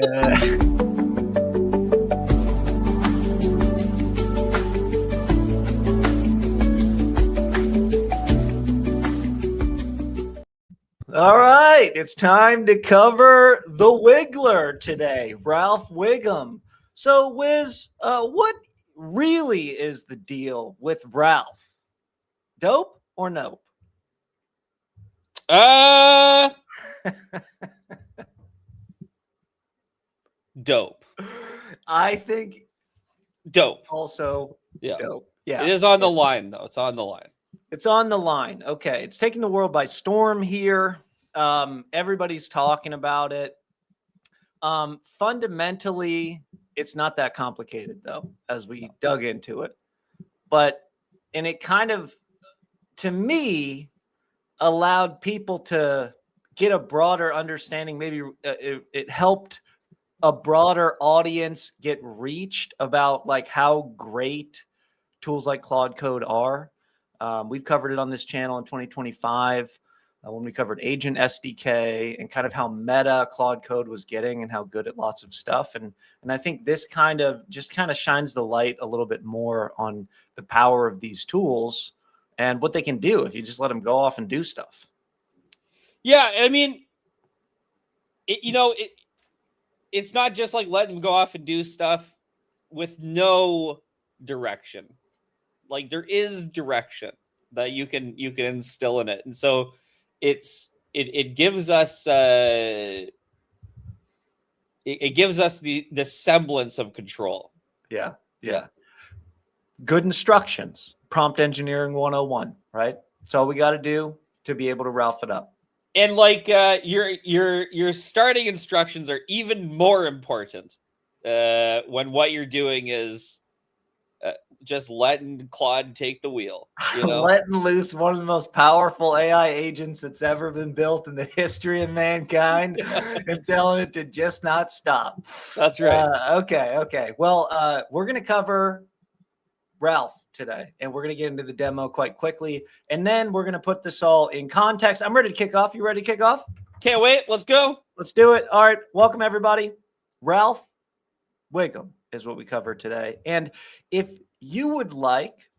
All right, it's time to cover the Wiggler today, Ralph Wiggum. So, Wiz, what really is the deal with Ralph? Dope or nope? Dope. I think dope. Also, yeah, dope. Yeah, it is on the line though. It's on the line. It's on the line. Okay, it's taking the world by storm here. Everybody's talking about it. Fundamentally, it's not that complicated though, as we dug into it. And it kind of, to me, allowed people to get a broader understanding. Maybe it helped a broader audience get reached about like how great tools like Claude Code are. We've covered it on this channel in 2025 when we covered Agent SDK and kind of how meta Claude Code was getting and how good at lots of stuff. And I think this kind of shines the light a little bit more on the power of these tools and what they can do if you just let them go off and do stuff. Yeah, I mean, it's not just like letting them go off and do stuff with no direction. Like there is direction that you can instill in it, and so it gives us it gives us the semblance of control. Yeah. Good instructions. Prompt engineering 101, right? That's all we got to do to be able to Ralph it up. And like your starting instructions are even more important when what you're doing is just letting Claude take the wheel. Letting loose one of the most powerful AI agents that's ever been built in the history of mankind and telling it to just not stop. That's right. Okay. Well, we're going to cover Ralph today, and we're going to get into the demo quite quickly, and then we're going to put this all in context. I'm ready to kick off. You ready to kick off? Can't wait. Let's go. Let's do it. All right. Welcome, everybody. Ralph Wiggum is what we cover today. And if you would like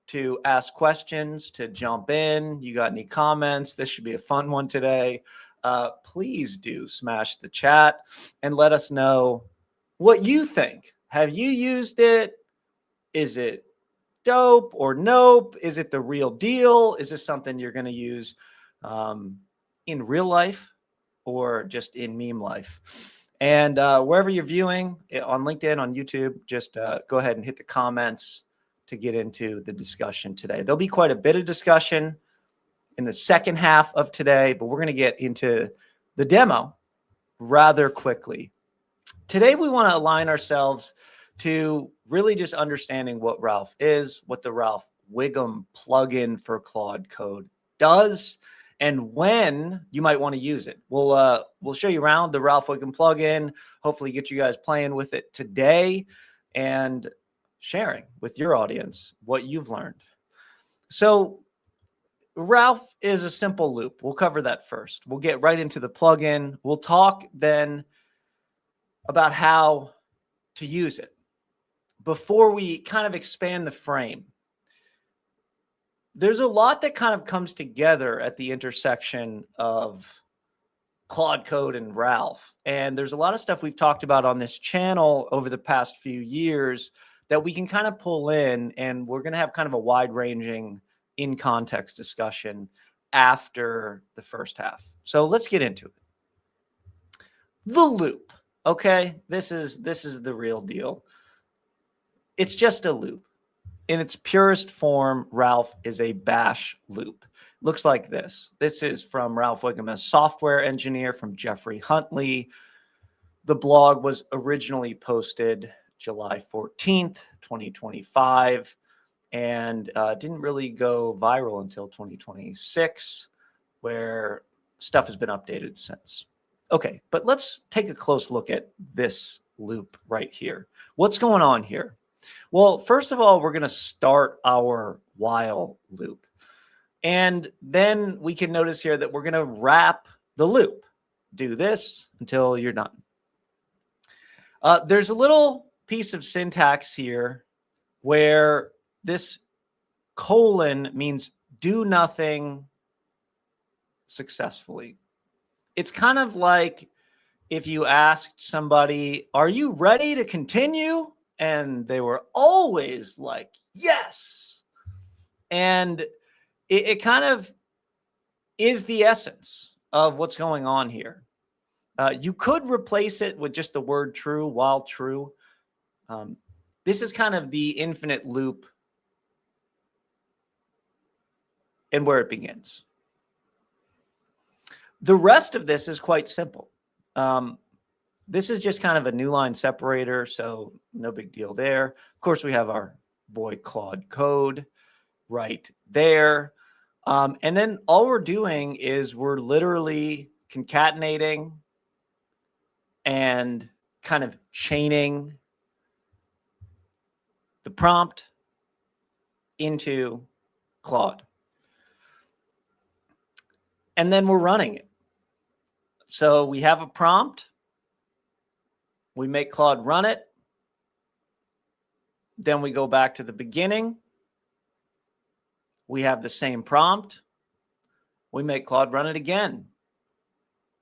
to ask questions, to jump in, you got any comments, this should be a fun one today, please do smash the chat and let us know what you think. Have you used it? Is it dope or nope? Is it the real deal? Is this something you're going to use in real life or just in meme life? And wherever you're viewing, on LinkedIn, on YouTube, just go ahead and hit the comments to get into the discussion today. There'll be quite a bit of discussion in the second half of today, but we're going to get into the demo rather quickly. Today, we want to align ourselves to really just understanding what Ralph is, what the Ralph Wiggum plugin for Claude Code does, and when you might want to use it. We'll show you around the Ralph Wiggum plugin, hopefully get you guys playing with it today and sharing with your audience what you've learned. So Ralph is a simple loop. We'll cover that first. We'll get right into the plugin. We'll talk then about how to use it. Before we kind of expand the frame, there's a lot that kind of comes together at the intersection of Claude Code and Ralph. And there's a lot of stuff we've talked about on this channel over the past few years that we can kind of pull in, and we're going to have kind of a wide-ranging in-context discussion after the first half. So let's get into it. The loop, okay? This is the real deal. It's just a loop. In its purest form, Ralph is a bash loop. Looks like this. This is from Ralph Wiggum, a software engineer from Jeffrey Huntley. The blog was originally posted July 14th, 2025, and didn't really go viral until 2026, where stuff has been updated since. Okay, but let's take a close look at this loop right here. What's going on here? Well, first of all, we're going to start our while loop. And then we can notice here that we're going to wrap the loop. Do this until you're done. There's a little piece of syntax here where this colon means do nothing successfully. It's kind of like if you asked somebody, are you ready to continue? And they were always like, yes. And it kind of is the essence of what's going on here. You could replace it with just the word true while true. This is kind of the infinite loop and where it begins. The rest of this is quite simple. This is just kind of a new line separator, so no big deal there. Of course, we have our boy Claude Code right there. And then all we're doing is we're literally concatenating and kind of chaining the prompt into Claude. And then we're running it. So we have a prompt. We make Claude run it. Then we go back to the beginning. We have the same prompt. We make Claude run it again.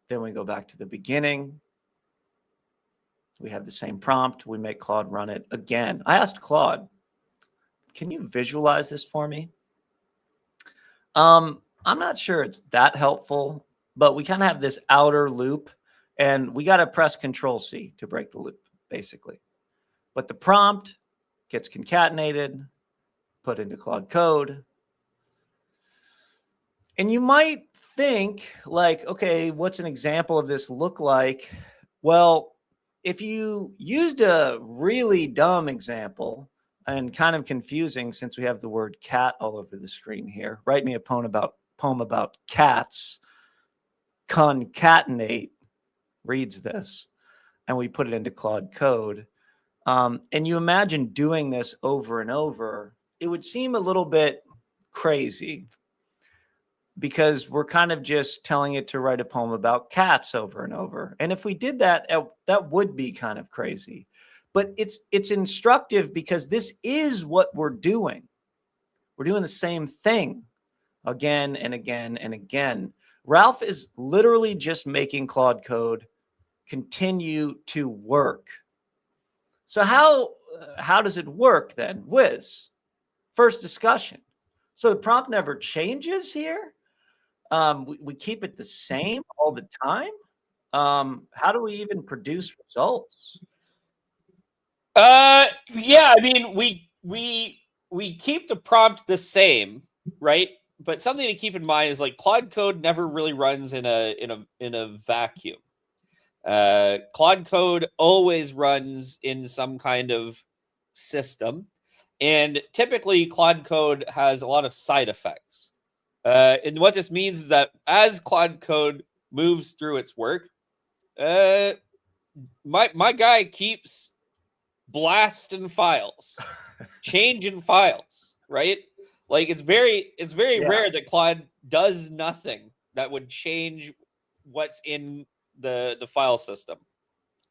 Then we go back to the beginning. We have the same prompt. We make Claude run it again. I asked Claude, can you visualize this for me? I'm not sure it's that helpful, but we kind of have this outer loop, and we got to press Control-C to break the loop, basically. But the prompt gets concatenated, put into Claude Code. And you might think, like, okay, what's an example of this look like? Well, if you used a really dumb example and kind of confusing, since we have the word cat all over the screen here, write me a poem about cats, concatenate reads this, and we put it into Claude Code. And you imagine doing this over and over, it would seem a little bit crazy because we're kind of just telling it to write a poem about cats over and over. And if we did that, that would be kind of crazy. But it's instructive because this is what we're doing. We're doing the same thing again and again and again. Ralph is literally just making Claude Code continue to work. So how does it work then? Whiz, first discussion. So the prompt never changes here. We keep it the same all the time. How do we even produce results? Yeah, I mean, we keep the prompt the same, right? But something to keep in mind is like Claude Code never really runs in a vacuum. Claude Code always runs in some kind of system, and typically Claude Code has a lot of side effects. And what this means is that as Claude Code moves through its work, my guy keeps blasting files, changing files, right? Like it's very rare that Claude does nothing that would change what's in the file system.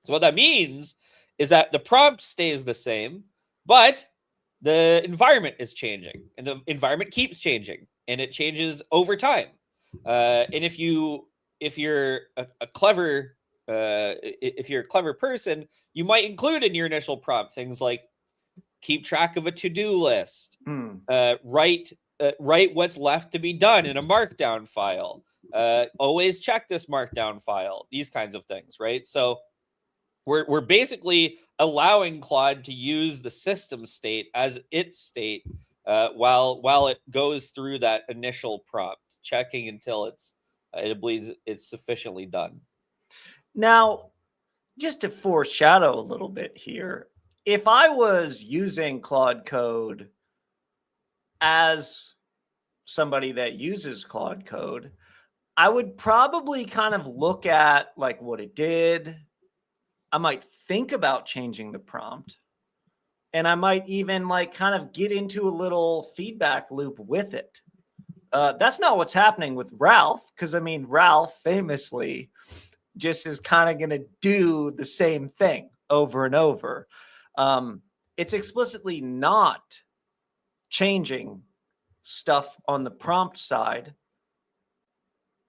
So what that means is that the prompt stays the same, but the environment is changing, and the environment keeps changing, and it changes over time. And if you're a clever person, you might include in your initial prompt things like keep track of a to-do list, write what's left to be done in a markdown file, always check this markdown file, these kinds of things, right? So we're basically allowing Claude to use the system state as its state while it goes through that initial prompt, checking until it believes it's sufficiently done. Now, just to foreshadow a little bit here, if I was using Claude Code as somebody that uses Claude Code, I would probably kind of look at like what it did. I might think about changing the prompt, and I might even like kind of get into a little feedback loop with it. That's not what's happening with Ralph, because I mean, Ralph famously just is kind of going to do the same thing, over and over. It's explicitly not changing stuff on the prompt side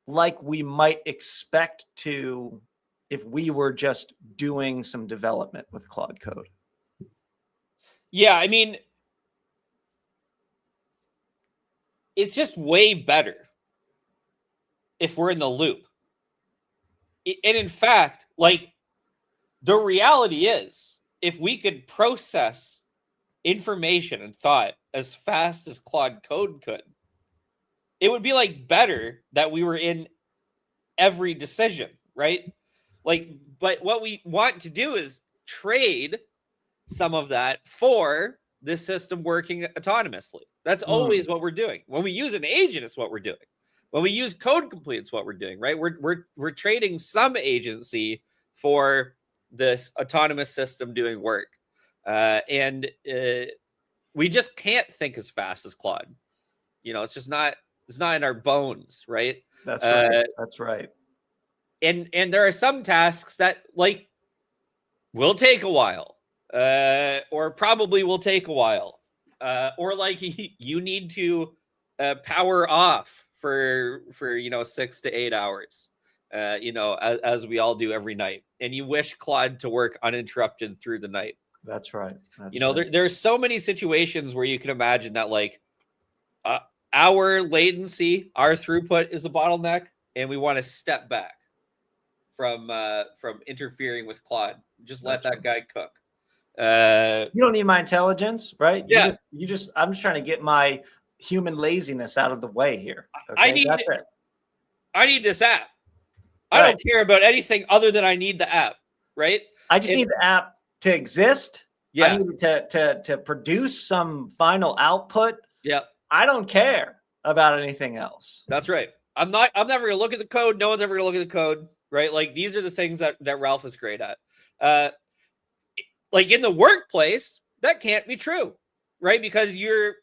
like we might expect to if we were just doing some development with Claude Code. Yeah, I mean, it's just way better if we're in the loop. And in fact, like, the reality is, if we could process information and thought as fast as Claude Code could, it would be like better that we were in every decision, right? Like, but what we want to do is trade some of that for this system working autonomously. That's always what we're doing. When we use an agent, it's what we're doing. When we use code complete, it's what we're doing, right? We're trading some agency for this autonomous system doing work. And we just can't think as fast as Claude. You know, it's just not, it's not in our bones, right? That's right. That's right. And there are some tasks that, like, will take a while, or probably will take a while, or like you need to power off for 6 to 8 hours, as we all do every night, and you wish Claude to work uninterrupted through the night. That's right. There's so many situations where you can imagine that, like, our latency, our throughput is a bottleneck, and we want to step back from interfering with Claude. Just let that guy cook. You don't need my intelligence, right? Yeah. I'm just trying to get my human laziness out of the way here. Okay? I need this app. I don't care about anything other than I need the app, right? I just need the app to exist. Yeah. I need to produce some final output. Yeah. I don't care about anything else. That's right. I'm never going to look at the code. No one's ever going to look at the code, right? Like, these are the things that Ralph is great at. Like, in the workplace, that can't be true, right? Because the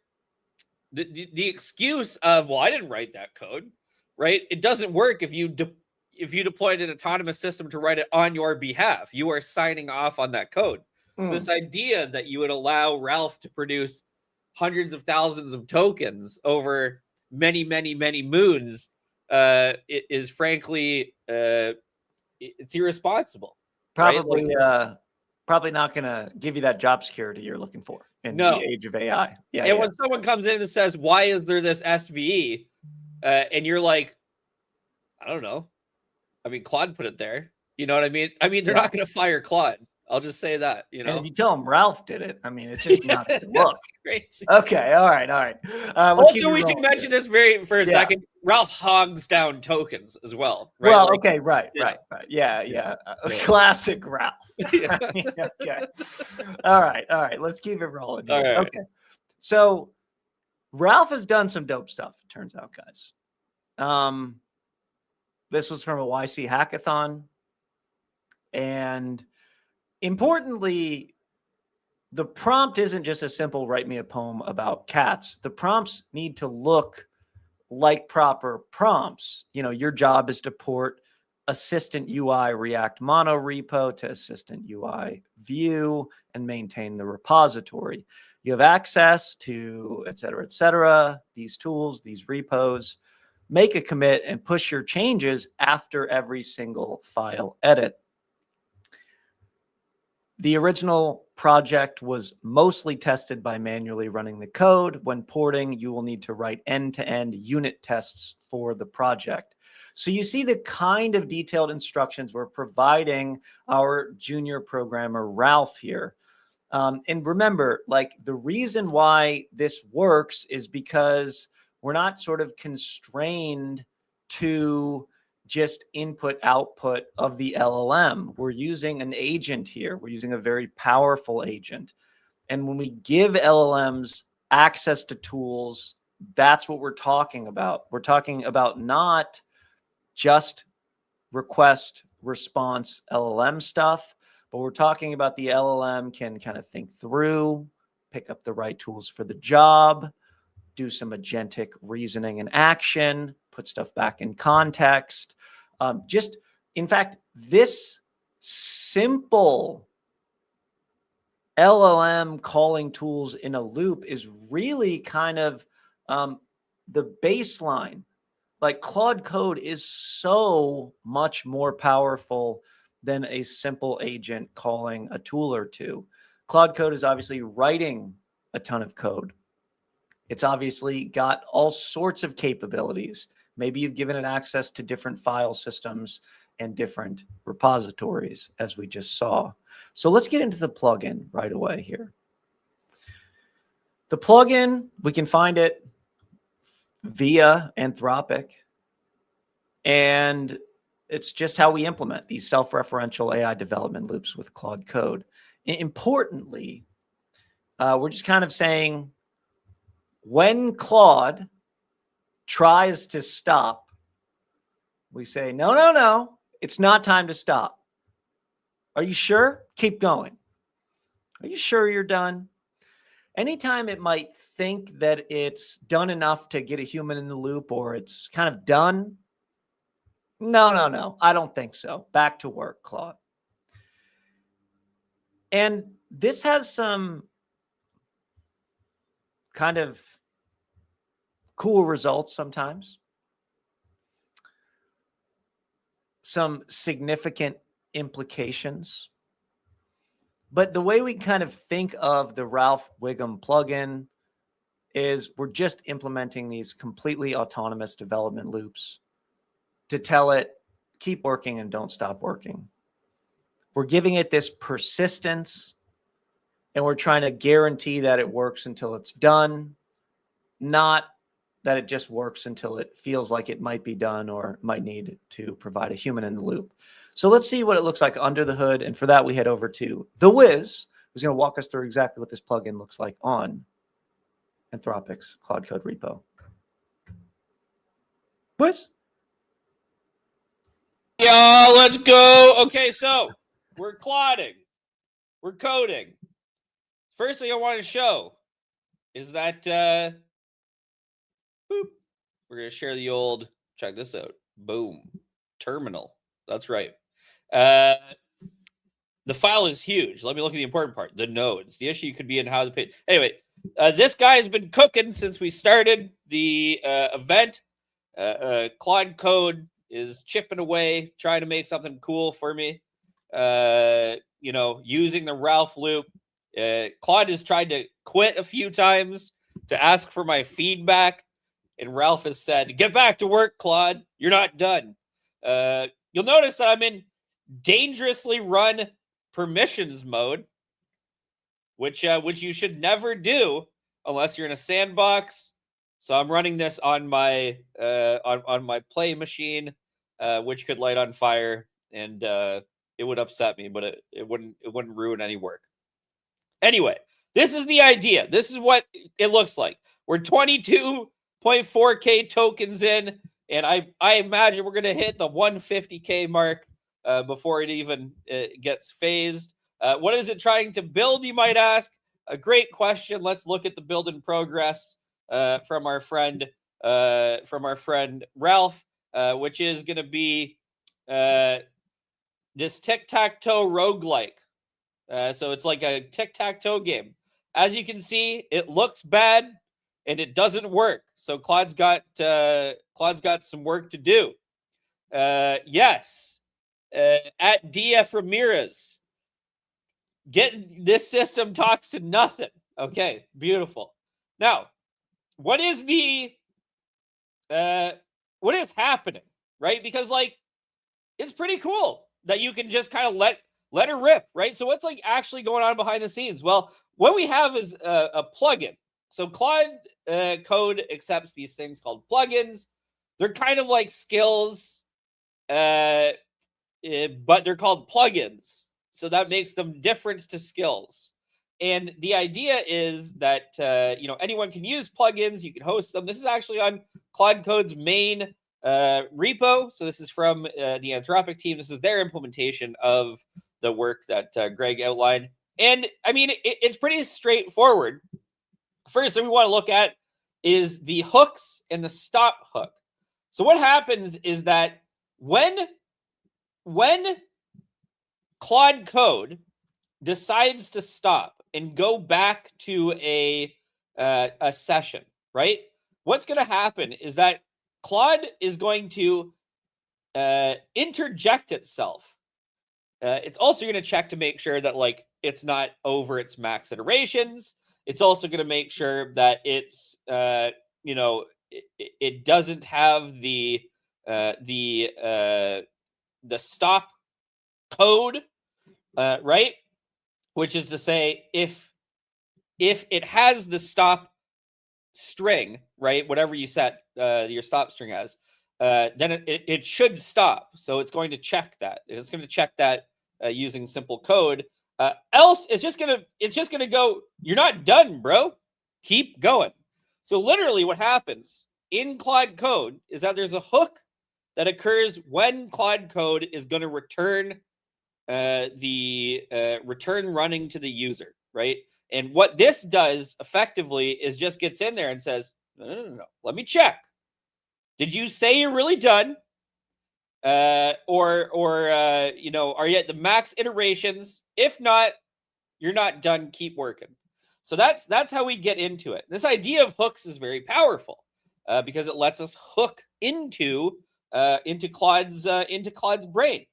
excuse of, well, I didn't write that code, right? It doesn't work if you deployed an autonomous system to write it on your behalf. You are signing off on that code. So this idea that you would allow Ralph to produce hundreds of thousands of tokens over many, many, many moons, it is frankly, it's irresponsible. Probably, right? Like, probably not going to give you that job security you're looking for in the age of AI. Yeah. And when someone comes in and says, "Why is there this SVE?" And you're like, "I don't know. I mean, Claude put it there. You know what I mean? I mean, they're not going to fire Claude. I'll just say that, And if you tell them Ralph did it, I mean, it's just not going to look. Crazy. Okay. All right. Also, we should mention this for a second. Ralph hogs down tokens as well. Right? Well, okay. Right. Yeah. Classic Ralph. Okay. All right. Let's keep it rolling. All right. Okay. So Ralph has done some dope stuff, it turns out, guys. This was from a YC hackathon. And importantly, the prompt isn't just a simple write me a poem about cats. The prompts need to look like proper prompts. Your job is to port Assistant UI React Mono repo to Assistant UI Vue and maintain the repository. You have access to et cetera, these tools, these repos. Make a commit and push your changes after every single file edit. The original project was mostly tested by manually running the code. When porting, you will need to write end-to-end unit tests for the project. So you see the kind of detailed instructions we're providing our junior programmer, Ralph, here. And remember, like, the reason why this works is because we're not sort of constrained to just input output of the LLM. We're using an agent here. We're using a very powerful agent. And when we give LLMs access to tools, that's what we're talking about. We're talking about not just request response LLM stuff, but we're talking about the LLM can kind of think through, pick up the right tools for the job, do some agentic reasoning and action, put stuff back in context. In fact, this simple LLM calling tools in a loop is really kind of the baseline. Like Claude Code is so much more powerful than a simple agent calling a tool or two. Claude Code is obviously writing a ton of code. It's obviously got all sorts of capabilities. Maybe you've given it access to different file systems and different repositories, as we just saw. So let's get into the plugin right away here. The plugin, we can find it via Anthropic. And it's just how we implement these self-referential AI development loops with Claude Code. Importantly, we're just kind of saying when Claude tries to stop, we say, no, no, no, it's not time to stop. Are you sure? Keep going. Are you sure you're done? Anytime it might think that it's done enough to get a human in the loop or it's kind of done, no, no, no, I don't think so. Back to work, Claude. And this has some kind of cool results sometimes. Some significant implications. But the way we kind of think of the Ralph Wiggum plugin is we're just implementing these completely autonomous development loops to tell it, keep working and don't stop working. We're giving it this persistence, and we're trying to guarantee that it works until it's done, not that it just works until it feels like it might be done or might need to provide a human in the loop. So let's see what it looks like under the hood. And for that, we head over to The Wiz, who's going to walk us through exactly what this plugin looks like on Anthropic's Claude Code repo. Wiz? Yeah, let's go. Okay, so we're clodding. We're coding. First thing I want to show is that boop. We're going to share the old, check this out. Boom. Terminal. That's right. The file is huge. Let me look at the important part. The nodes. The issue could be in how the page. Anyway, this guy has been cooking since we started the event. Claude Code is chipping away, trying to make something cool for me. Using the Ralph loop. Claude has tried to quit a few times to ask for my feedback. And Ralph has said, get back to work, Claude. You're not done. You'll notice that I'm in dangerously run permissions mode, which you should never do unless you're in a sandbox. So I'm running this on my on my play machine, which could light on fire, and it would upset me, but it wouldn't ruin any work. Anyway, this is the idea. This is what it looks like. We're 22.4K tokens in, and I imagine we're gonna hit the 150K mark before it even gets phased. What is it trying to build, you might ask? A great question. Let's look at the build in progress from our friend Ralph, which is going to be this tic-tac-toe roguelike. So it's like a tic-tac-toe game. As you can see, it looks bad and it doesn't work. So Claude's got some work to do. Yes. At DF Ramirez, this system talks to nothing. Okay, beautiful. Now, what is happening, right? Because it's pretty cool that you can just kind of let it rip, right? So what's actually going on behind the scenes? Well, what we have is a plugin. So Claude Code accepts these things called plugins. They're kind of like skills, but they're called plugins. So that makes them different to skills. And the idea is that anyone can use plugins. You can host them. This is actually on Claude Code's main repo. So this is from the Anthropic team. This is their implementation of the work that Greg outlined. And I mean, it's pretty straightforward. First thing we want to look at is the hooks and the stop hook. So what happens is that when Claude Code decides to stop, and go back to a session, right? What's going to happen is that Claude is going to interject itself. It's also going to check to make sure that like it's not over its max iterations. It's also going to make sure that it's it doesn't have the stop code, right? Which is to say, if it has the stop string, right, whatever you set your stop string as, then it should stop. So it's going to check that. It's going to check that using simple code. Else, it's just gonna go. You're not done, bro. Keep going. So literally, what happens in Claude Code is that there's a hook that occurs when Claude Code is going to return the return running to the user, right? And what this does effectively is just gets in there and says, no, let me check. Did you say you're really done? Or are you at the max iterations? If not, you're not done. Keep working. So that's how we get into it. This idea of hooks is very powerful because it lets us hook into Claude's brain.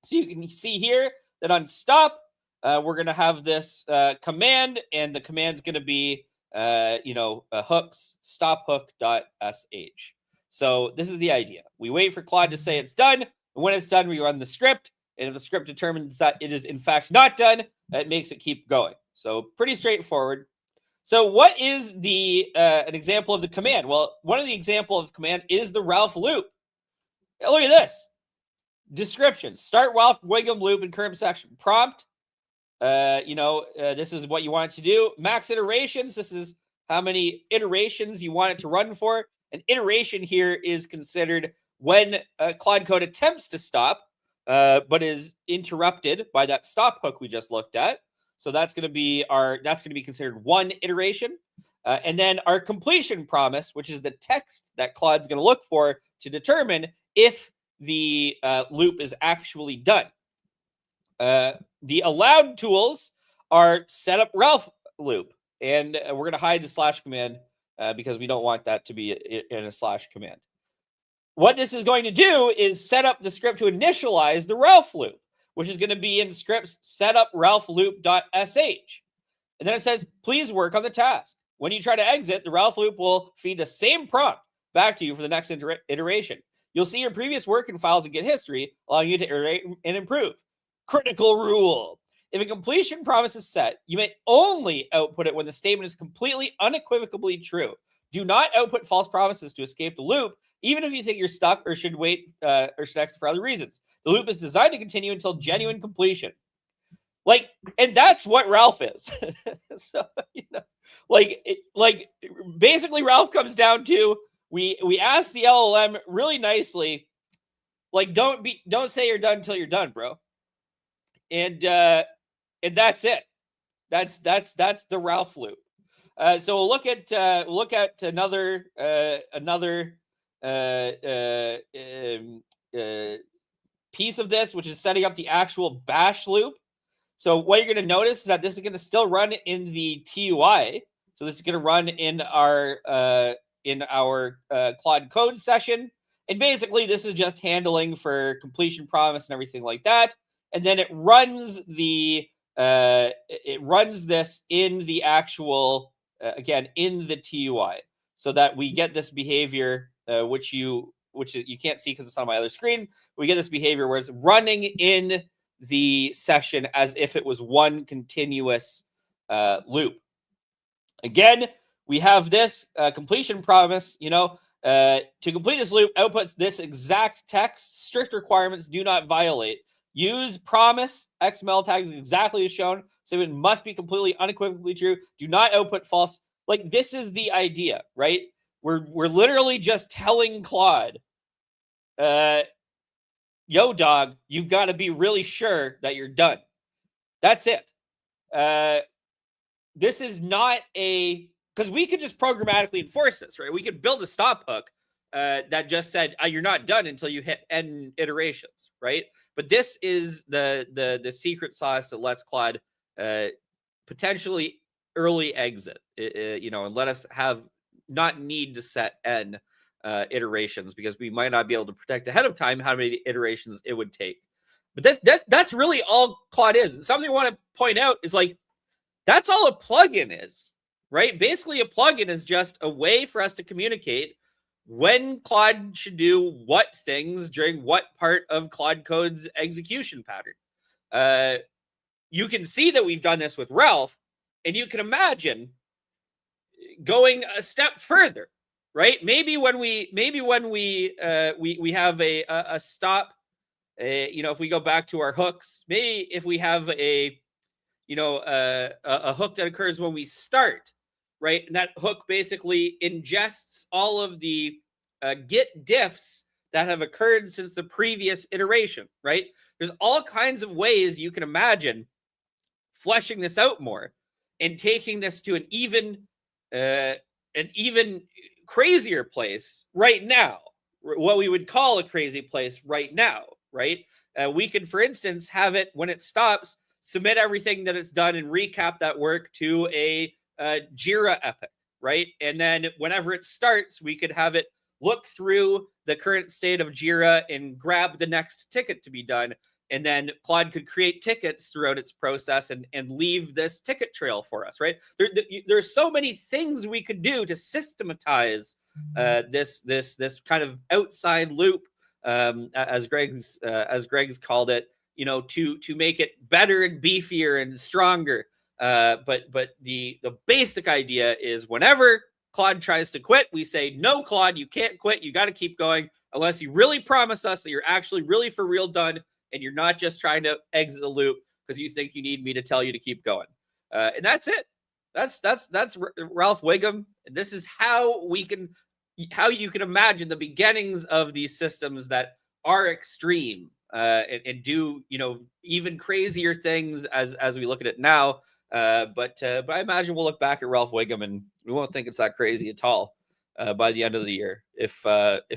So you can see here that on stop, we're going to have this command, and the command's going to be hooks stop hook.sh. So this is the idea. We wait for Claude to say it's done. And when it's done, we run the script. And if the script determines that it is in fact not done, it makes it keep going. So pretty straightforward. So what is an example of the command? Well, one of the examples of the command is the Ralph loop. Look at this. Description. Start Ralph Wiggum loop in current section. Prompt. This is what you want it to do. Max iterations. This is how many iterations you want it to run for. An iteration here is considered when Claude Code attempts to stop, but is interrupted by that stop hook we just looked at. So that's going to be considered one iteration. And then our completion promise, which is the text that Claude's going to look for to determine if the loop is actually done. The allowed tools are set up Ralph loop, and we're going to hide the slash command because we don't want that to be in a slash command. What this is going to do is set up the script to initialize the Ralph loop, which is going to be in scripts setup Ralph loop.sh. And then it says, please work on the task. When you try to exit, the Ralph loop will feed the same prompt back to you for the next iteration. You'll see your previous work in files and Git history, allowing you to iterate and improve. Critical rule. If a completion promise is set, you may only output it when the statement is completely unequivocally true. Do not output false promises to escape the loop, even if you think you're stuck or should wait or should exit for other reasons. The loop is designed to continue until genuine completion. And that's what Ralph is. So, basically Ralph comes down to, we ask the LLM really nicely, don't say you're done until you're done, bro. And that's it. That's the Ralph loop. So we'll look at another piece of this, which is setting up the actual bash loop. So what you're going to notice is that this is going to still run in the TUI. So this is going to run in our Claude Code session. And basically, this is just handling for completion promise and everything like that. And then it runs this in the actual in the TUI, so that we get this behavior, which you can't see because it's on my other screen. We get this behavior where it's running in the session as if it was one continuous loop. Again, we have this completion promise. To complete this loop, outputs this exact text. Strict requirements do not violate. Use promise XML tags exactly as shown. So it must be completely unequivocally true. Do not output false. This is the idea, right? We're literally just telling Claude, yo, dog, you've got to be really sure that you're done. That's it. This is not because we could just programmatically enforce this, right? We could build a stop hook that just said, you're not done until you hit n iterations, right? But this is the secret sauce that lets Claude potentially early exit, and let us not need to set n iterations, because we might not be able to predict ahead of time how many iterations it would take. But that's really all Claude is. And something I want to point out is like, that's all a plugin is, right? Basically, a plugin is just a way for us to communicate when Claude should do what things during what part of Claude Code's execution pattern. You can see that we've done this with Ralph, and you can imagine going a step further, right? Maybe when we have a stop, if we go back to our hooks, maybe if we have a hook that occurs when we start, right? And that hook basically ingests all of the git diffs that have occurred since the previous iteration, right? There's all kinds of ways you can imagine fleshing this out more and taking this to an even crazier place right now, what we would call a crazy place right now, right? We could, for instance, have it when it stops, submit everything that it's done and recap that work to a Jira epic, right? And then whenever it starts, we could have it look through the current state of Jira and grab the next ticket to be done. And then Claude could create tickets throughout its process and leave this ticket trail for us, right? There's so many things we could do to systematize this kind of outside loop, as Greg's called it, to make it better and beefier and stronger. But the basic idea is, whenever Claude tries to quit, we say, no, Claude, you can't quit. You got to keep going unless you really promise us that you're actually really for real done, and you're not just trying to exit the loop because you think you need me to tell you to keep going. And that's it. That's Ralph Wiggum. This is how you can imagine the beginnings of these systems that are extreme, and do even crazier things as we look at it now. But I imagine we'll look back at Ralph Wiggum and we won't think it's that crazy at all by the end of the year, if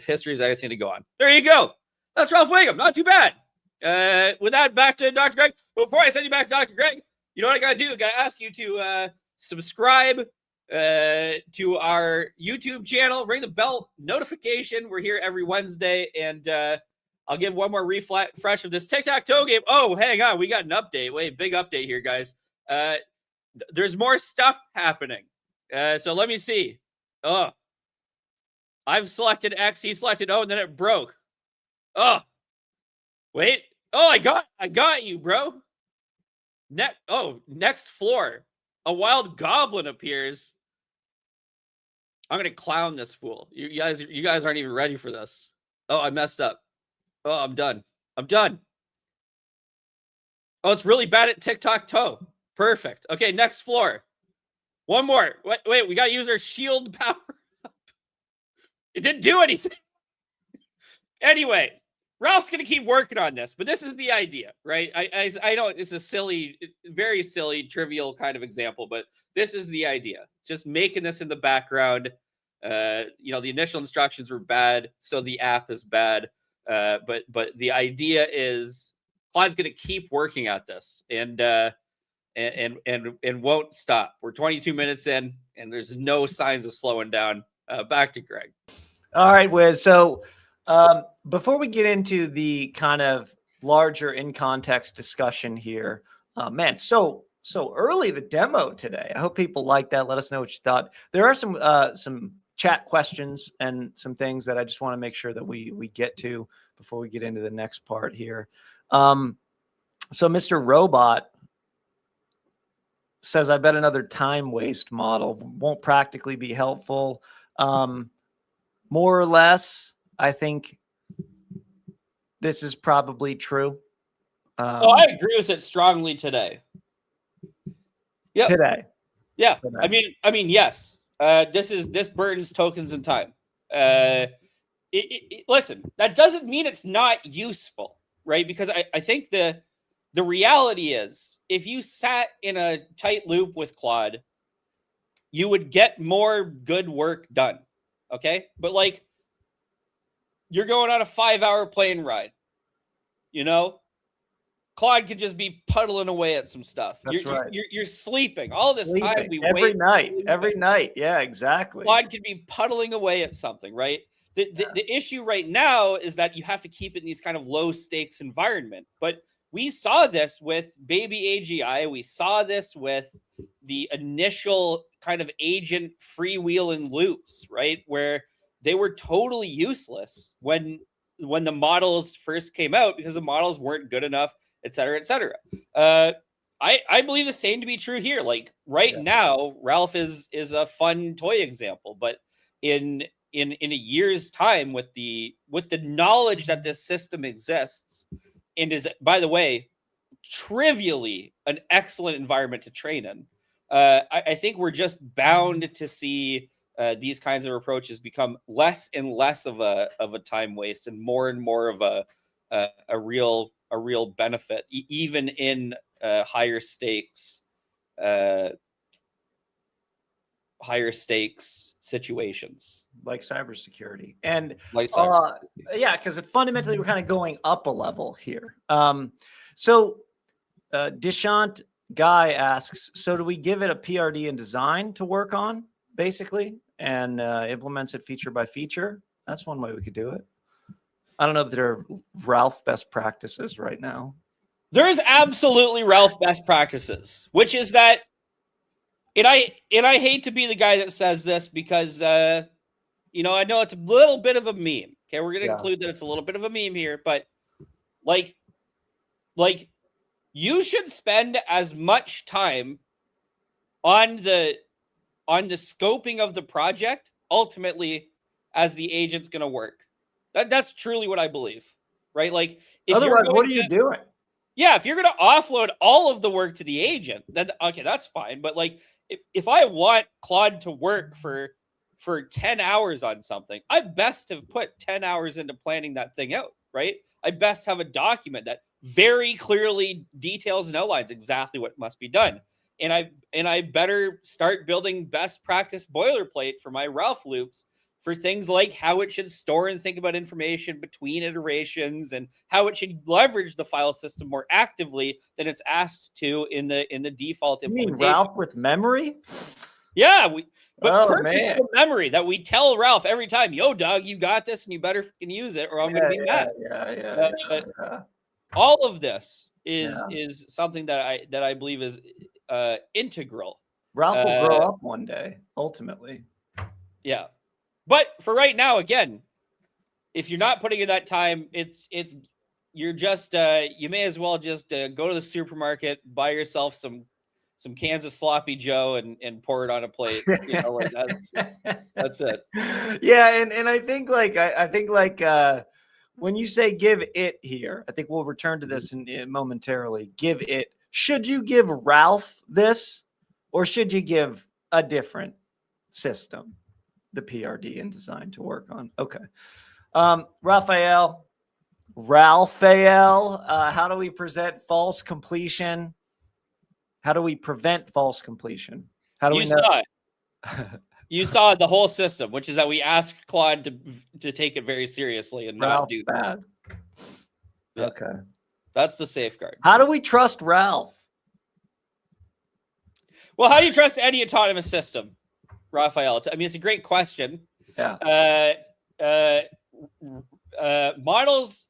history is anything to go on. There you go. That's Ralph Wiggum. Not too bad. With that, back to Dr. Greg. Before I send you back to Dr. Greg, you know what I got to do? I got to ask you to subscribe to our YouTube channel, ring the bell notification. We're here every Wednesday, and I'll give one more refresh of this tic-tac-toe game. Oh, hang on. We got an update. Wait, big update here, guys. There's more stuff happening. So let me see. Oh, I've selected X. He selected O, and then it broke. Oh, wait. Oh, I got you, bro. Next floor. A wild goblin appears. I'm gonna clown this fool. You guys aren't even ready for this. Oh, I messed up. Oh, I'm done. Oh, it's really bad at tic-tac-toe. Perfect. Okay, next floor. One more. Wait, we gotta use our shield power up. It didn't do anything. Anyway, Ralph's gonna keep working on this, but this is the idea, right? I know it's a silly, very silly, trivial kind of example, but this is the idea. Just making this in the background. The initial instructions were bad, so the app is bad. But the idea is Claude's going to keep working at this and won't stop. We're 22 minutes in, and there's no signs of slowing down. Back to Greg. All right, Wiz. So before we get into the kind of larger in context discussion here, man, so early the demo today. I hope people like that. Let us know what you thought. There are some chat questions and some things that I just want to make sure that we get to before we get into the next part here. So Mr. Robot says, I bet another time waste model won't practically be helpful. More or less, I think this is probably true. I agree with it strongly today. Yeah. Today. Yeah. Today. I mean, yes. This burns tokens and time. Listen, that doesn't mean it's not useful, right? Because I think the reality is, if you sat in a tight loop with Claude, you would get more good work done. Okay. But like, you're going on a 5-hour plane ride, Claude could just be puddling away at some stuff. That's right. You're sleeping. All this time we every wait. Every night. Yeah, exactly. Claude could be puddling away at something, right? The issue right now is that you have to keep it in these kind of low stakes environment. But we saw this with baby AGI. We saw this with the initial kind of agent freewheeling loops, right? Where they were totally useless when the models first came out because the models weren't good enough, et cetera, et cetera. I believe the same to be true here. Like now, Ralph is a fun toy example, but in a year's time, with the knowledge that this system exists and is, by the way, trivially an excellent environment to train in, I think we're just bound to see these kinds of approaches become less and less of a time waste and more of a real benefit, even in higher stakes situations like cybersecurity. And like yeah, because fundamentally we're kind of going up a level here. So Deshant Guy asks, so do we give it a PRD in design to work on, basically, and implements it feature by feature? That's one way we could do it. I don't know if there are Ralph best practices right now. There's absolutely Ralph best practices, which is that, and I hate to be the guy that says this because, I know it's a little bit of a meme. Okay, we're going to include that it's a little bit of a meme here, but like you should spend as much time on the scoping of the project ultimately as the agent's going to work. That's truly what I believe, right? Like, otherwise, what are you doing? Yeah, if you're going to offload all of the work to the agent, then okay, that's fine. But like, if I want Claude to work for 10 hours on something, I best have put 10 hours into planning that thing out, right? I best have a document that very clearly details and outlines exactly what must be done. And I better start building best practice boilerplate for my Ralph loops for things like how it should store and think about information between iterations and how it should leverage the file system more actively than it's asked to in the default implementation. You mean Ralph with memory? Yeah, purposeful memory that we tell Ralph every time, yo, dog, you got this and you better fucking use it or I'm going to be mad. Yeah. All of this is something that I believe is integral. Ralph will grow up one day, ultimately. Yeah. But for right now, again, if you're not putting in that time, you're just you may as well just go to the supermarket, buy yourself some cans of sloppy Joe and pour it on a plate. Like that's it. Yeah, and I think when you say give it here, I think we'll return to this momentarily. Give it. Should you give Ralph this, or should you give a different system the PRD and design to work on? Okay. Raphael, how do we present false completion? How do we prevent false completion? How do we know? You saw the whole system, which is that we ask Claude to take it very seriously and not do bad. Yeah. Okay. That's the safeguard. How do we trust Ralph? Well, how do you trust any autonomous system, Raphael? I mean, it's a great question. Yeah. Models.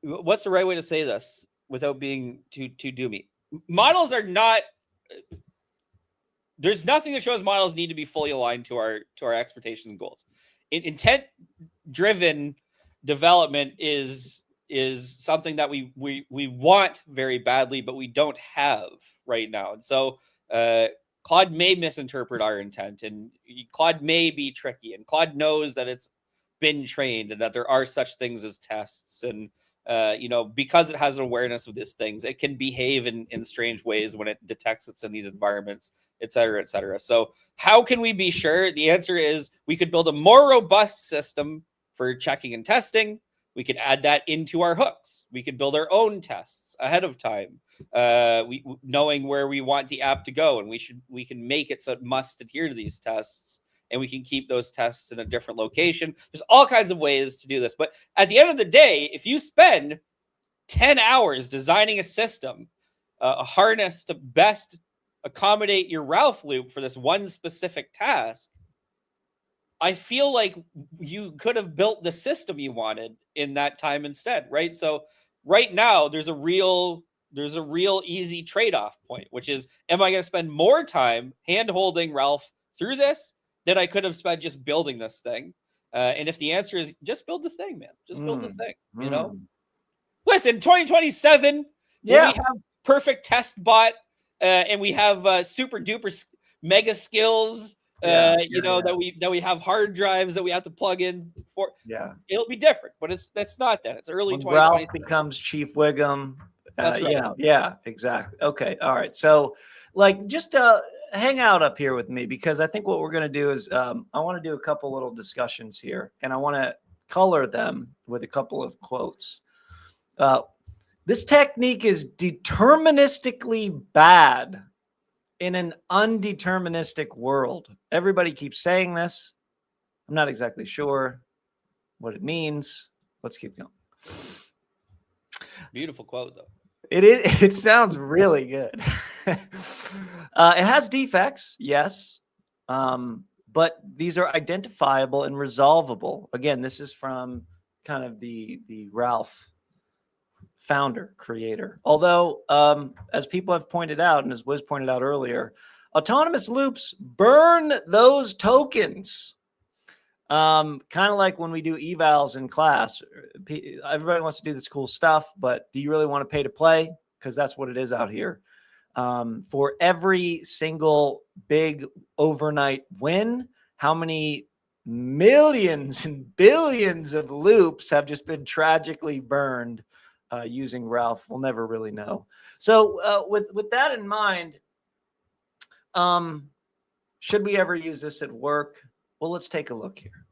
What's the right way to say this without being too doomy? Models are not. There's nothing that shows models need to be fully aligned to our expectations and goals. Intent-driven development is something that we want very badly, but we don't have right now. And so Claude may misinterpret our intent, and Claude may be tricky, and Claude knows that it's been trained and that there are such things as tests. And because it has an awareness of these things, it can behave in strange ways when it detects it's in these environments, et cetera, et cetera. So how can we be sure? The answer is we could build a more robust system for checking and testing. We could add that into our hooks. We could build our own tests ahead of time, knowing where we want the app to go, and we can make it so it must adhere to these tests, and we can keep those tests in a different location. There's all kinds of ways to do this, but at the end of the day, if you spend 10 hours designing a system, a harness to best accommodate your Ralph loop for this one specific task, I feel like you could have built the system you wanted in that time instead, right? So right now there's a real easy trade-off point, which is, am I going to spend more time hand-holding Ralph through this than I could have spent just building this thing? And if the answer is just build the thing, man, just build the thing, you know? Listen, 2027, when we have perfect test bot and we have super duper mega skills, that we have hard drives that we have to plug in for. Yeah, it'll be different, but that's not that. It's early when 2020. Ralph becomes Chief Wiggum. That's right. Yeah, exactly. Okay, all right. So, like, just hang out up here with me, because I think what we're going to do is I want to do a couple little discussions here, and I want to color them with a couple of quotes. This technique is deterministically bad in an undeterministic world. Everybody keeps saying this. I'm not exactly sure what it means. Let's keep going. Beautiful quote, though. It is. It sounds really good. It has defects, yes, but these are identifiable and resolvable. Again, this is from kind of the Ralph founder, creator. Although, as people have pointed out, and as Wiz pointed out earlier, autonomous loops burn those tokens. Kind of like when we do evals in class. Everybody wants to do this cool stuff, but do you really want to pay to play? Because that's what it is out here. For every single big overnight win, how many millions and billions of loops have just been tragically burned using Ralph? We'll never really know. So with that in mind, should we ever use this at work? Well, let's take a look here.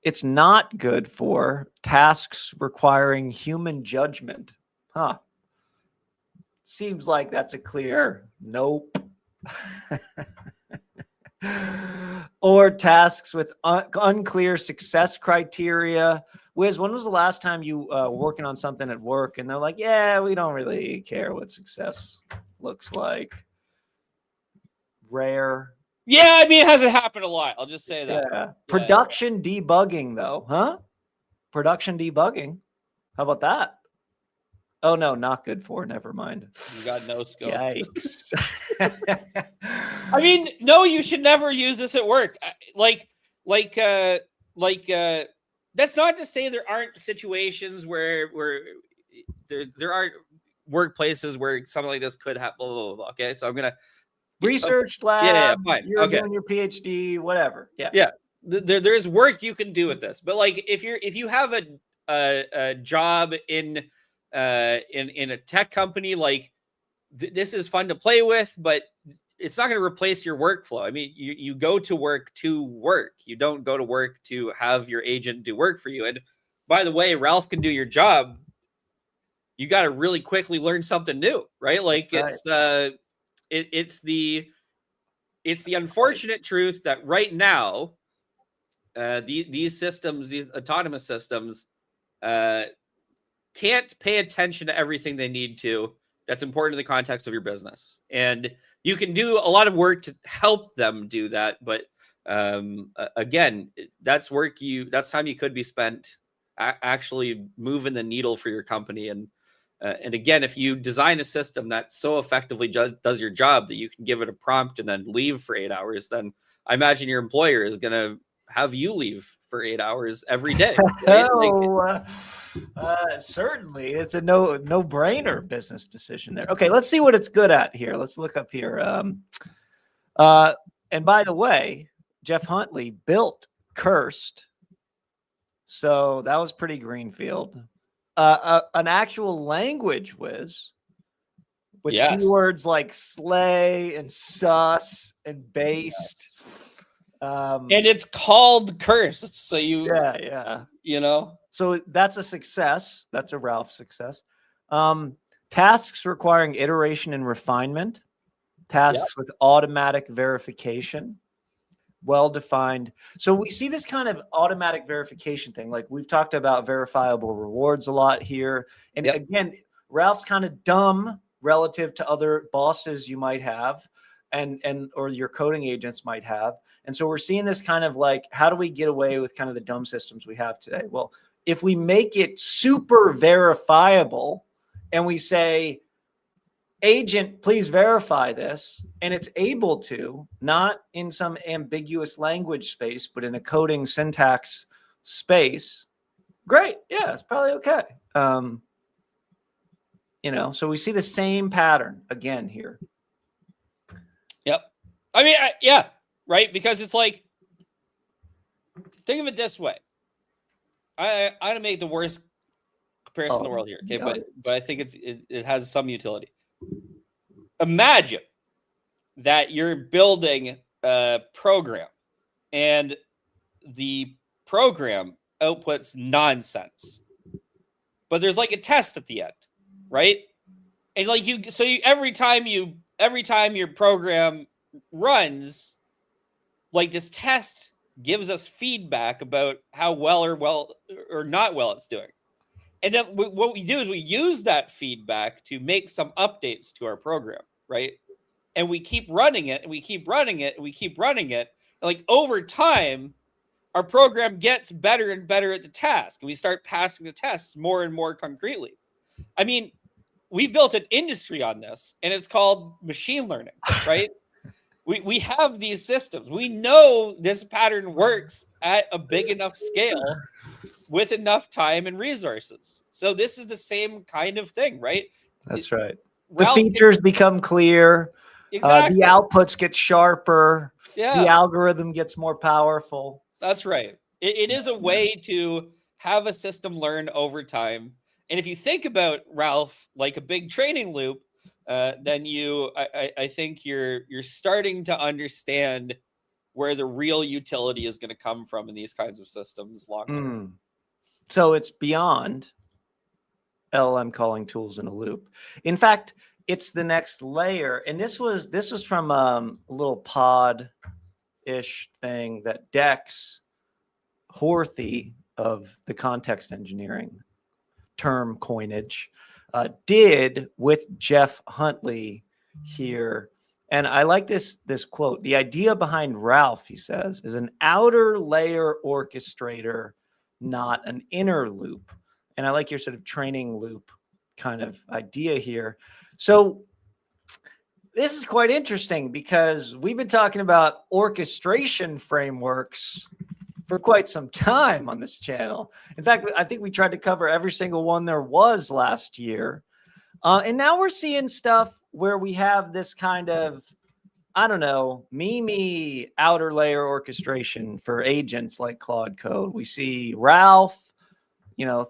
It's not good for tasks requiring human judgment. Seems like that's a clear nope. Or tasks with unclear success criteria. Wiz, when was the last time you were working on something at work and they're like, yeah, we don't really care what success looks like? Rare. Yeah, I mean, it hasn't happened a lot. I'll just say that. Yeah. Production debugging, though, huh? Production debugging. How about that? Oh, no, not good for. Never mind. You got no scope. Yikes. I mean, no, you should never use this at work. That's not to say there aren't situations where there are workplaces where something like this could happen. Blah, blah, blah, okay, so I'm gonna research lab. Yeah, fine. You're doing your PhD, whatever. Yeah. There's work you can do with this, but like if you have a job in a tech company, like this is fun to play with, but it's not going to replace your workflow. I mean, you go to work to work. You don't go to work to have your agent do work for you. And by the way, Ralph can do your job. You got to really quickly learn something new, right? Like it's the unfortunate truth that right now, these systems, these autonomous systems, can't pay attention to everything they need to. That's important in the context of your business, and you can do a lot of work to help them do that. But again, that's time you could be spent actually moving the needle for your company. And again, if you design a system that so effectively does your job that you can give it a prompt and then leave for 8 hours, then I imagine your employer is going to have you leave for 8 hours every day. Right? Certainly, it's a no-brainer business decision there. Okay, let's see what it's good at here. Let's look up here. And by the way, Jeff Huntley built Cursed, so that was pretty greenfield. An actual language, Wiz, with keywords like slay and sus and based. And it's called Cursed. So so that's a success. That's a Ralph success. Tasks requiring iteration and refinement. Tasks with automatic verification. well-defined. So we see this kind of automatic verification thing. Like we've talked about verifiable rewards a lot here. And again, Ralph's kind of dumb relative to other bosses you might have or your coding agents might have. And so we're seeing this kind of like, how do we get away with kind of the dumb systems we have today? Well, if we make it super verifiable and we say, agent, please verify this, and it's able to, not in some ambiguous language space, but in a coding syntax space, great. Yeah, it's probably okay. So we see the same pattern again here. Yep. I mean, yeah, right. Because it's like, think of it this way. I don't make the worst comparison in the world here. Okay. But I think it has some utility. Imagine that you're building a program and the program outputs nonsense, but there's like a test at the end, right? And like every time your program runs, like this test gives us feedback about how well or not well it's doing. And then what we do is we use that feedback to make some updates to our program, right? And we keep running it, and we keep running it, and we keep running it. And like over time, our program gets better and better at the task, and we start passing the tests more and more concretely. I mean, we built an industry on this, and it's called machine learning, right? We have these systems. We know this pattern works at a big enough scale with enough time and resources. So this is the same kind of thing, right? That's right. The features become clear. Exactly. The outputs get sharper. Yeah. The algorithm gets more powerful. That's right. It is a way to have a system learn over time. And if you think about, Ralph, like a big training loop, then I think you're starting to understand where the real utility is going to come from in these kinds of systems long term. So it's beyond LLM calling tools in a loop. In fact, it's the next layer. And this was from a little pod-ish thing that Dex Horthy of the context engineering term coinage did with Jeff Huntley here. And I like this quote. The idea behind Ralph, he says, is an outer layer orchestrator, not an inner loop. And I like your sort of training loop kind of idea here. So this is quite interesting because we've been talking about orchestration frameworks for quite some time on this channel. In fact, I think we tried to cover every single one there was last year. And now we're seeing stuff where we have this kind of, I don't know, meme outer layer orchestration for agents like Claude Code. We see Ralph,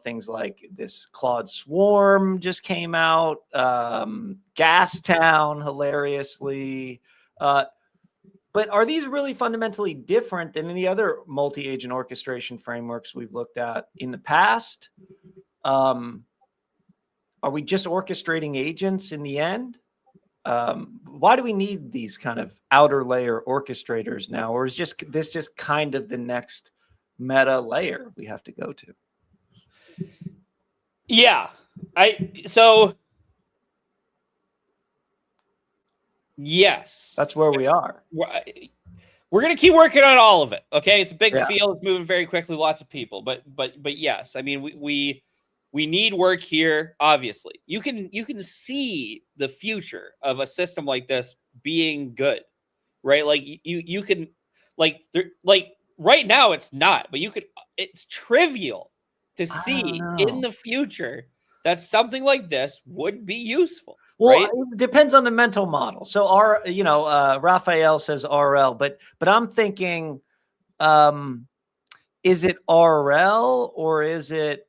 things like this Claude Swarm just came out, Gastown, hilariously. But are these really fundamentally different than any other multi-agent orchestration frameworks we've looked at in the past? Are we just orchestrating agents in the end? Why do we need these kind of outer layer orchestrators now? Or is this just kind of the next meta layer we have to go to? Yeah. Yes. That's where we are. We're going to keep working on all of it. Okay. It's a big field. It's moving very quickly. Lots of people, but yes, I mean, we need work here. Obviously you can see the future of a system like this being good, right? Like you can like right now it's not, but it's trivial to see in the future that something like this would be useful. Well, right? It depends on the mental model. So Raphael says RL, but I'm thinking, is it RL or is it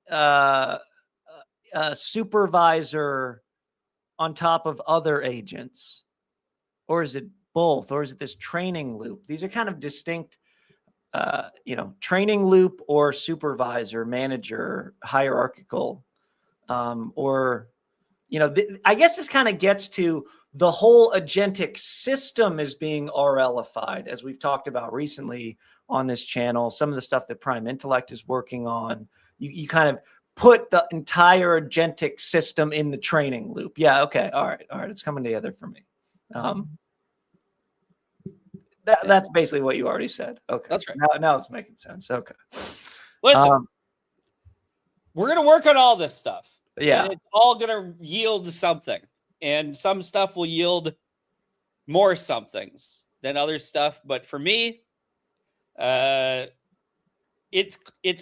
a supervisor on top of other agents? Or is it both? Or is it this training loop? These are kind of distinct, training loop or supervisor, manager, hierarchical, or I guess this kind of gets to the whole agentic system is being RLified, as we've talked about recently on this channel. Some of the stuff that Prime Intellect is working on, you kind of put the entire agentic system in the training loop. Yeah. Okay. All right. It's coming together for me. That's basically what you already said. Okay. That's right. Now it's making sense. Okay. Listen, we're going to work on all this stuff. Yeah. And it's all going to yield something. And some stuff will yield more somethings than other stuff. But for me, it's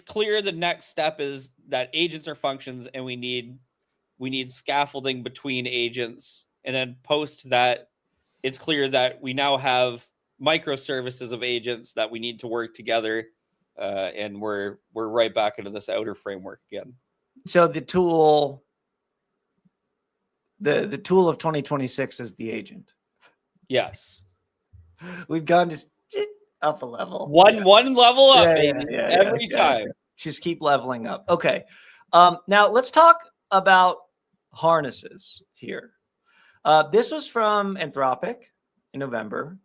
clear the next step is that agents are functions, and we need scaffolding between agents. And then post that, it's clear that we now have microservices of agents that we need to work together. And we're right back into this outer framework again. So the tool of 2026 is the agent. Yes. We've gone just up a level. One level up, baby. Every time. Just keep leveling up. Okay. Now let's talk about harnesses here. This was from Anthropic in November,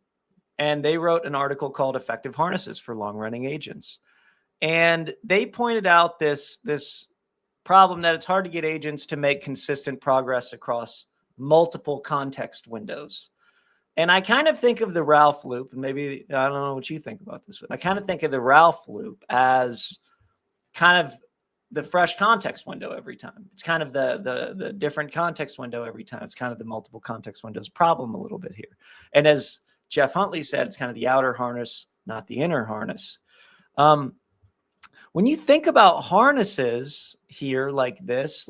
and they wrote an article called Effective Harnesses for Long-Running Agents. And they pointed out this problem that it's hard to get agents to make consistent progress across multiple context windows. And I kind of think of the Ralph loop, and maybe I don't know what you think about this one. I kind of think of the Ralph loop as kind of the fresh context window every time. It's kind of the different context window every time. It's kind of the multiple context windows problem a little bit here. And as Jeff Huntley said, it's kind of the outer harness, not the inner harness. When you think about harnesses here like this,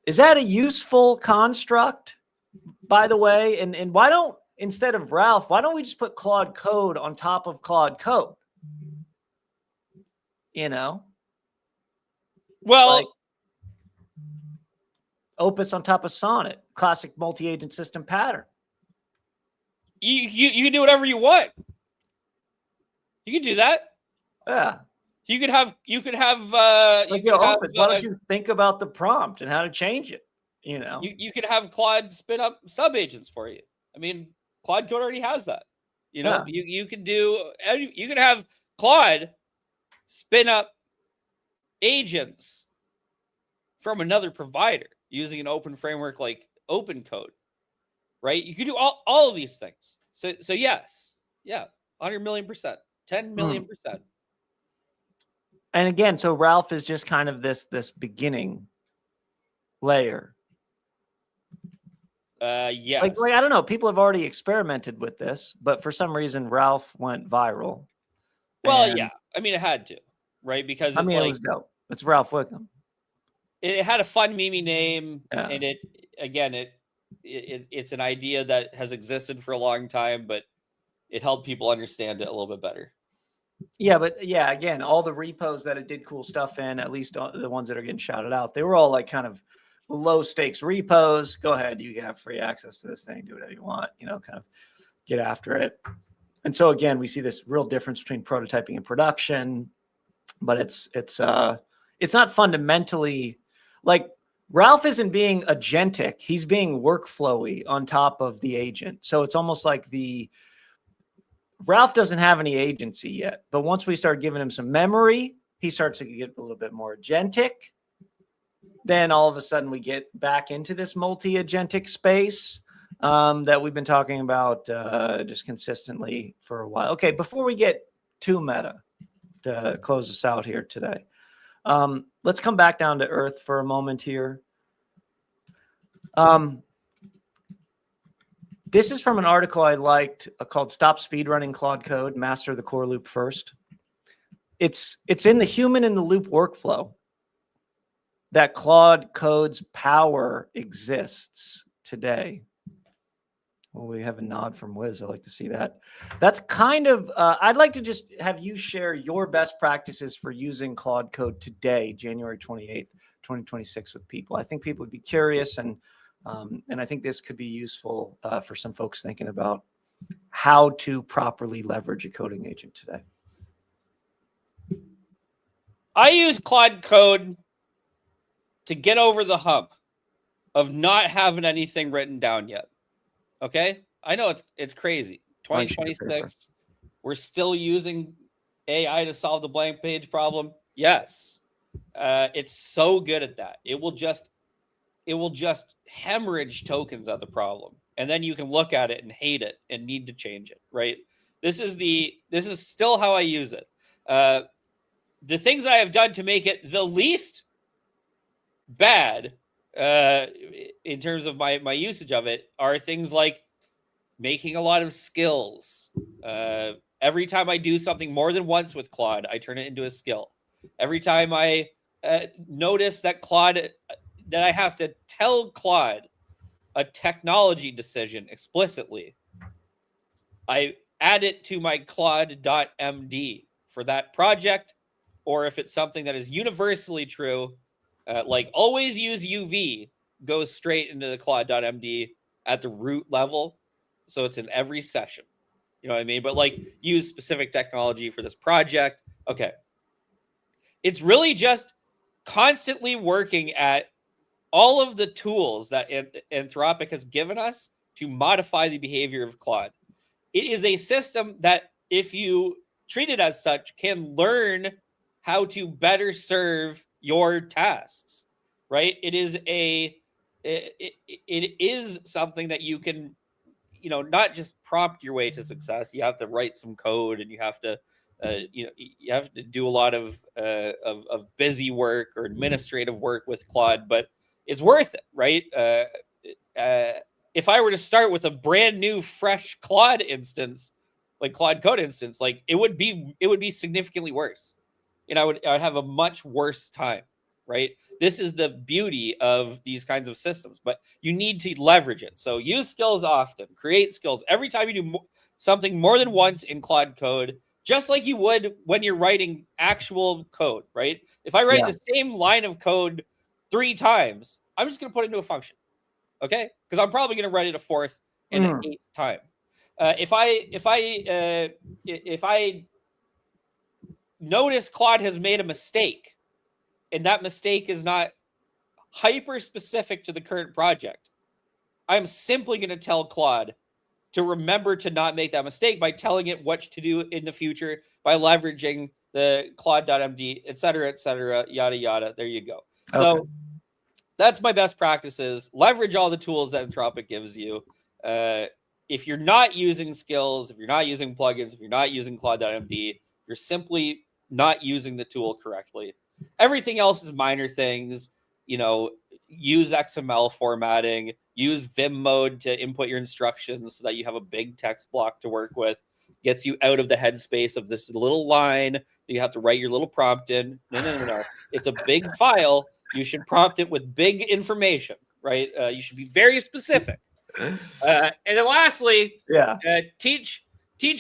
is that a useful construct, by the way? And why don't, instead of Ralph, why don't we just put Claude Code on top of Claude Code? Well, Opus on top of Sonnet, classic multi-agent system pattern. You can do whatever you want. You can do that. Yeah. You could have why don't you think about the prompt and how to change it? You could have Claude spin up sub agents for you. I mean, Claude Code already has that. You could have Claude spin up agents from another provider using an open framework like Open Code, right? You could do all of these things. So yes, 100 million%, 10 million%. And again, so Ralph is just kind of this beginning layer. Yes. Like I don't know, people have already experimented with this, but for some reason Ralph went viral. Well, yeah. I mean, it had to, right? Because it was dope. It's Ralph Wiggum. It had a fun meme name, and it's an idea that has existed for a long time, but it helped people understand it a little bit better. Yeah, but again, all the repos that it did cool stuff in, at least the ones that are getting shouted out, they were all like kind of low stakes repos. Go ahead, you have free access to this thing, do whatever you want, kind of get after it. And so again, we see this real difference between prototyping and production, but it's not fundamentally like Ralph isn't being agentic. He's being workflowy on top of the agent. So it's almost like Ralph doesn't have any agency yet, but once we start giving him some memory, he starts to get a little bit more agentic. Then all of a sudden we get back into this multi-agentic space that we've been talking about just consistently for a while. Okay, before we get too meta to close us out here today, let's come back down to earth for a moment here. This is from an article I liked called Stop Speedrunning Claude Code, Master the Core Loop First. It's in the human in the loop workflow that Claude Code's power exists today. Well, we have a nod from Wiz. I like to see that. That's kind of, I'd like to just have you share your best practices for using Claude Code today, January 28th, 2026 with people. I think people would be curious, and I think this could be useful for some folks thinking about how to properly leverage a coding agent today. I use Claude Code to get over the hump of not having anything written down yet. Okay? I know it's crazy. 2026, we're still using AI to solve the blank page problem. Yes. It's so good at that. It will just hemorrhage tokens at the problem. And then you can look at it and hate it and need to change it, right? This is still how I use it. The things I have done to make it the least bad in terms of my usage of it are things like making a lot of skills. Every time I do something more than once with Claude, I turn it into a skill. Every time I notice that I have to tell Claude a technology decision explicitly, I add it to my Claude.md for that project. Or if it's something that is universally true, like always use UV, goes straight into the Claude.md at the root level. So it's in every session. You know what I mean? But like use specific technology for this project. Okay. It's really just constantly working at all of the tools that Anthropic has given us to modify the behavior of Claude. It is a system that, if you treat it as such, can learn how to better serve your tasks, right? It is something that you can, not just prompt your way to success. You have to write some code, and you have to you have to do a lot of busy work or administrative work with Claude, but it's worth it, right? If I were to start with a brand new, fresh Claude instance, like Claude Code instance, like it would be significantly worse, and I would have a much worse time, right? This is the beauty of these kinds of systems, but you need to leverage it. So use skills often, create skills every time you do something more than once in Claude Code, just like you would when you're writing actual code, right? If I write the same line of code 3 times, I'm just going to put it into a function, okay? Because I'm probably going to write it a 4th and an 8th time. If I notice Claude has made a mistake, and that mistake is not hyper specific to the current project, I'm simply going to tell Claude to remember to not make that mistake by telling it what to do in the future by leveraging the Claude.md, et cetera, yada, yada. There you go. Okay. So that's my best practices. Leverage all the tools that Anthropic gives you. If you're not using skills, if you're not using plugins, if you're not using Claude.md, you're simply not using the tool correctly. Everything else is minor things. Use XML formatting, use Vim mode to input your instructions so that you have a big text block to work with. Gets you out of the headspace of this little line that you have to write your little prompt in. No. It's a big file. You should prompt it with big information, right? You should be very specific. And then lastly, teach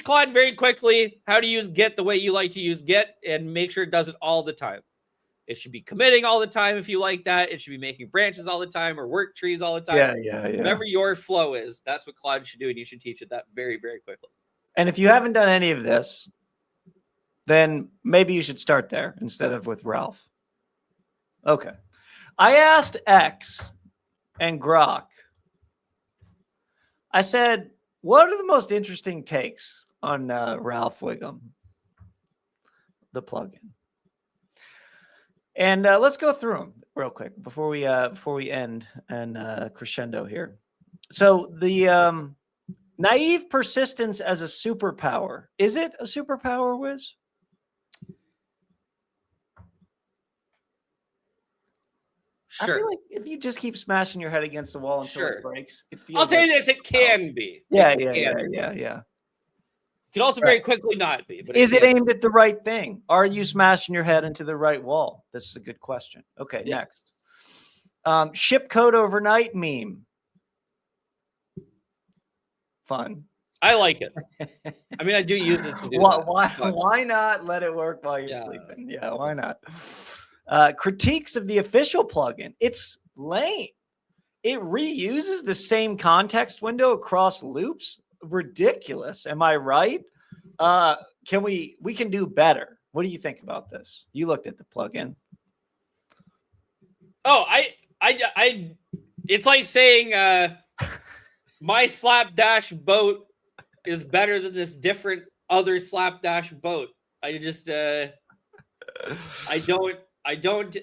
Claude very quickly how to use Git the way you like to use Git, and make sure it does it all the time. It should be committing all the time if you like that. It should be making branches all the time or work trees all the time. Yeah. Whatever your flow is, that's what Claude should do, and you should teach it that very, very quickly. And if you haven't done any of this, then maybe you should start there instead of with Ralph. Okay. I asked X and Grok, I said, what are the most interesting takes on Ralph Wiggum, the plugin? And let's go through them real quick before we end and crescendo here. So the naive persistence as a superpower. Is it a superpower, Wiz? Sure. I feel like if you just keep smashing your head against the wall until it breaks, it feels. I'll say this: it can be. Yeah. It can also very quickly not be. But is it aimed at the right thing? Are you smashing your head into the right wall? This is a good question. Okay, next. Ship code overnight meme. Fun. I like it. I mean, I do use it to do that. Why not let it work while you're sleeping? Yeah, why not? Critiques of the official plugin. It's lame. It reuses the same context window across loops. Ridiculous. Am I right? We can do better. What do you think about this? You looked at the plugin. Oh, it's like saying my slapdash boat is better than this different other slapdash boat. I just I don't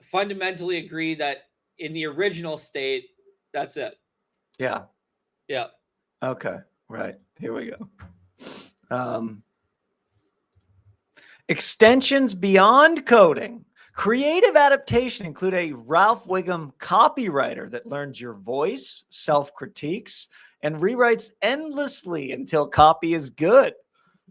fundamentally agree that in the original state, that's it. Yeah. Yeah. Okay. Right. Here we go. Extensions beyond coding. Creative adaptation include a Ralph Wiggum copywriter that learns your voice, self-critiques, and rewrites endlessly until copy is good,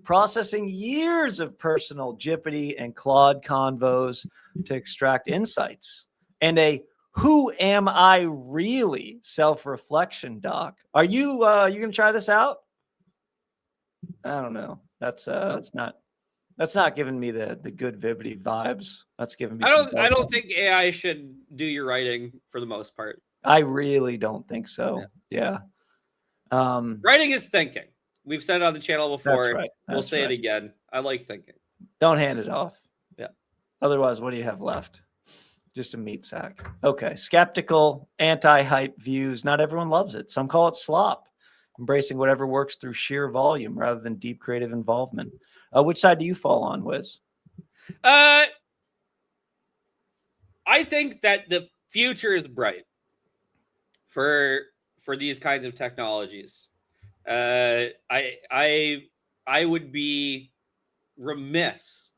processing years of personal Jippity and Claude convos to extract insights, and a "Who am I really?" self-reflection doc. Are you you gonna try this out? I don't know. That's not giving me the good Vivity vibes. That's giving me. I don't think AI should do your writing for the most part. I really don't think so. Yeah. Writing is thinking. We've said it on the channel before. That's right. We'll say it again. I like thinking. Don't hand it off. Yeah. Otherwise, what do you have left? Just a meat sack. Okay. Skeptical, anti-hype views. Not everyone loves it. Some call it slop. Embracing whatever works through sheer volume rather than deep creative involvement. Which side do you fall on, Wiz? I think that the future is bright for these kinds of technologies. I would be remiss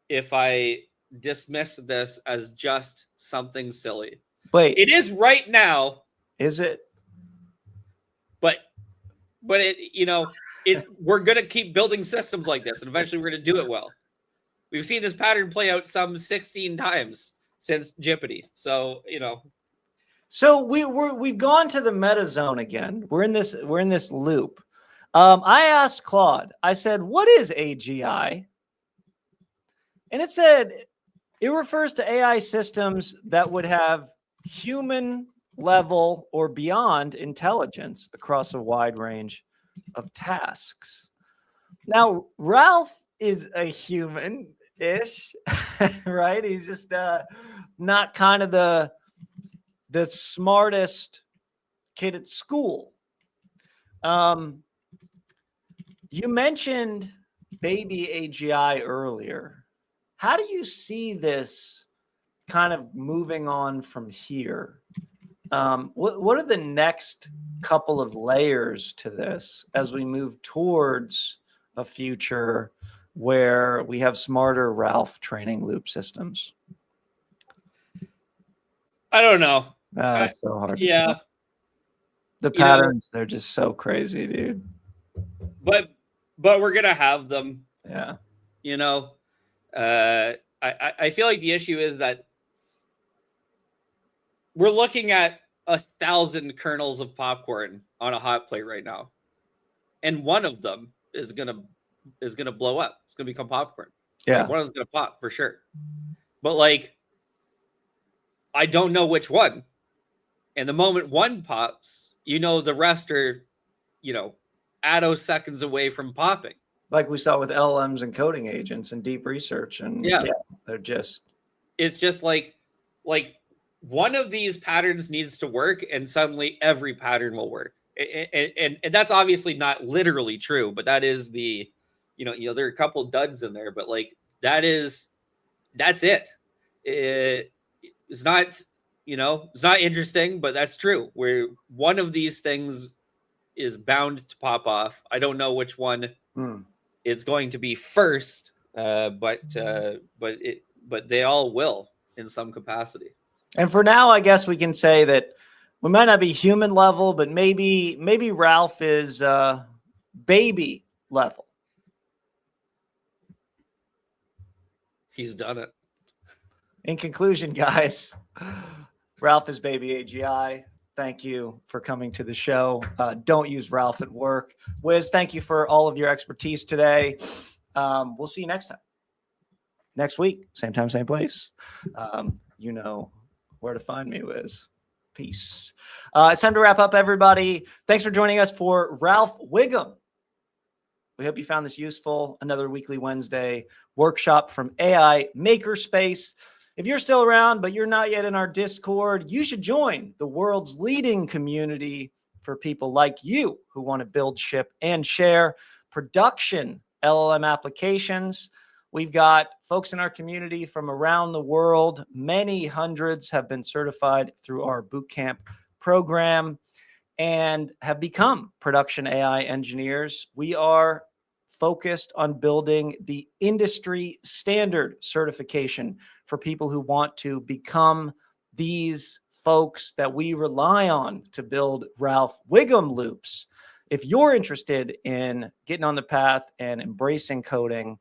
if I dismiss this as just something silly. Wait, it is right now. Is it? But we're gonna keep building systems like this, and eventually we're gonna do it well. We've seen this pattern play out some 16 times since Jippity. So So we've gone to the meta zone again. We're in this loop. I asked Claude. I said, "What is AGI?" And it said it refers to AI systems that would have human level or beyond intelligence across a wide range of tasks. Now, Ralph is a human-ish, right? He's just not kind of the smartest kid at school. You mentioned baby AGI earlier. How do you see this kind of moving on from here? What are the next couple of layers to this as we move towards a future where we have smarter Ralph training loop systems? I don't know. It's so hard. Yeah. The patterns, they're just so crazy, dude. But we're going to have them. Yeah. I feel like the issue is that we're looking at 1,000 kernels of popcorn on a hot plate right now, and one of them is gonna blow up. It's gonna become popcorn. Yeah, one of them's gonna pop for sure. But I don't know which one. And the moment one pops, the rest are, attoseconds away from popping. Like we saw with LLMs and coding agents and deep research, and it's just like one of these patterns needs to work, and suddenly every pattern will work. And that's obviously not literally true, but that is there are a couple duds in there, but that's it. It's not, it's not interesting, but that's true. Where one of these things is bound to pop off. I don't know which one it's going to be first, but they all will in some capacity. And for now, I guess we can say that we might not be human level, but maybe Ralph is baby level. He's done it. In conclusion, guys, Ralph is baby AGI. Thank you for coming to the show. Don't use Ralph at work. Wiz, thank you for all of your expertise today. We'll see you next time. Next week, same time, same place. Where to find me, Wiz. Peace. It's time to wrap up, everybody. Thanks for joining us for Ralph Wiggum. We hope you found this useful. Another weekly Wednesday workshop from AI Makerspace. If you're still around, but you're not yet in our Discord, you should join the world's leading community for people like you who want to build, ship, and share production LLM applications. We've got folks in our community from around the world. Many hundreds have been certified through our bootcamp program and have become production AI engineers. We are focused on building the industry standard certification for people who want to become these folks that we rely on to build Ralph Wiggum loops. If you're interested in getting on the path and embracing coding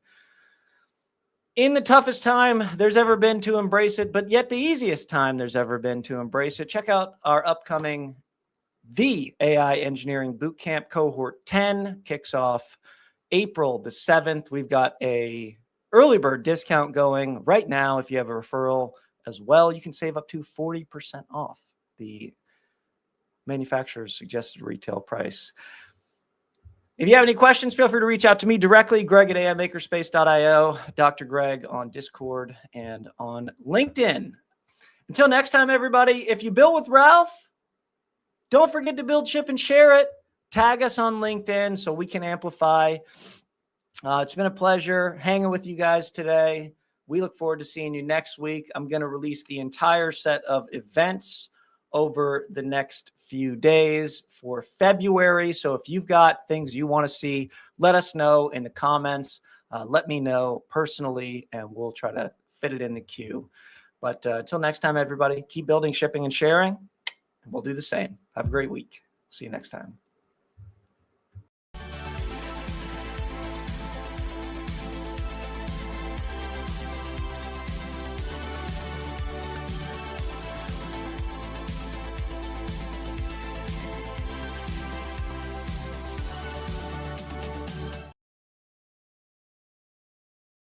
in the toughest time there's ever been to embrace it, but yet the easiest time there's ever been to embrace it, check out our upcoming The AI Engineering Bootcamp Cohort 10 kicks off April the 7th. We've got a early bird discount going right now. If you have a referral as well, you can save up to 40% off the manufacturer's suggested retail price. If you have any questions, feel free to reach out to me directly, Greg at AIMakerspace.io, Dr. Greg on Discord and on LinkedIn. Until next time, everybody, if you build with Ralph, don't forget to build, ship, and share it. Tag us on LinkedIn so we can amplify. It's been a pleasure hanging with you guys today. We look forward to seeing you next week. I'm going to release the entire set of events over the next few days for February. So if you've got things you want to see, let us know in the comments. Let me know personally, and we'll try to fit it in the queue. But until next time, everybody, keep building, shipping, and sharing. And we'll do the same. Have a great week. See you next time.